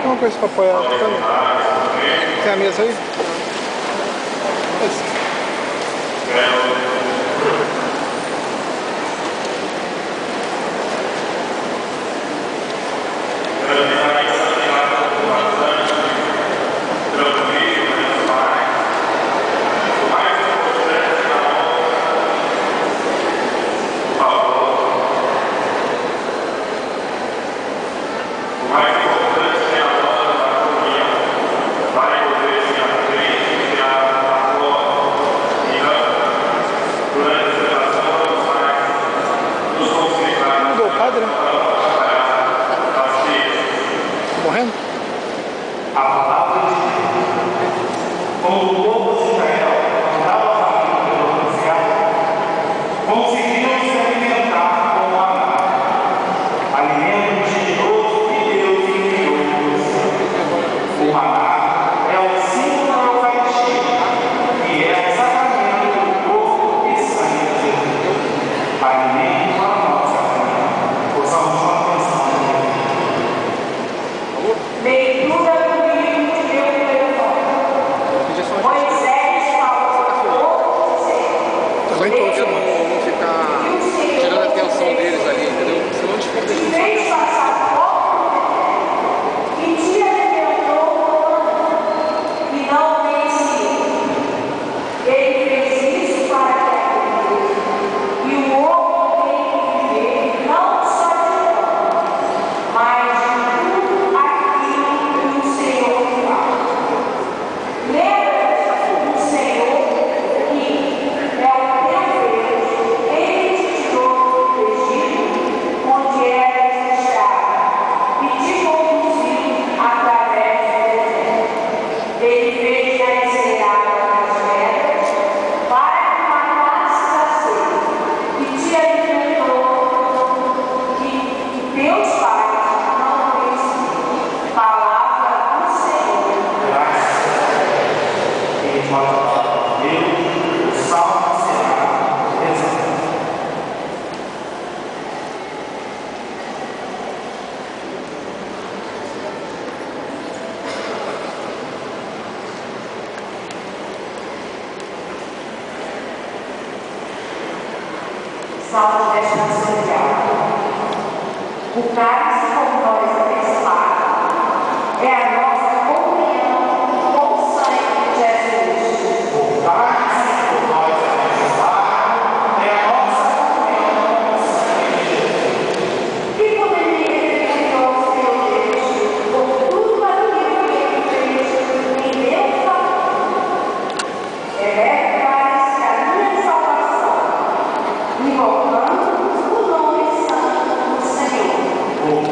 Tem uma coisa pra apoiar também. Tem a mesa aí? Esse. Morrendo? A palavra de Deus. Como o povo de Israel andava caminho pelo deserto, conseguiram se alimentar com o maná, alimento generoso que Deus enviou do céu. O maná é o símbolo da Eucaristia, que é o sacramento do corpo e sangue de Jesus. Alimento para a nossa vida. Possamos chamar a atenção. Leitura do livro de Deuteronômio. Moisés falou ao Senhor. Também estou não ficar tirando a atenção deles ali, entendeu? Senão a gente fica deixando fez passar pouco e te alimentou e não vencia. Ele fez isso para que e o homem tem que viver não só de pão, mas de tudo aquilo que o Senhor faz. Lembra do Senhor que é o teu Deus, ele te tirou do Egito, onde eras escravo, e te conduziu através do deserto. Ele fez nascer água nas pedras para que matasse a sede, e te alimentou, que teus pais não conheciam. Palavra do Senhor. Graças a Deus. Ele pode falar. Deus, o salmo será exaltado. Salmo desta Assembleia. O cálice como nós abençoado é a nossa comunhão com o sangue de Jesus. O cálice como nós abençoado é a nossa comunhão com o sangue de Jesus. Que poderia pedir ao Senhor Deus por tudo aquilo que ele fez em meu favor? Eleve cálice a minha salvação, invocando o nome santo do Senhor.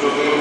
judeu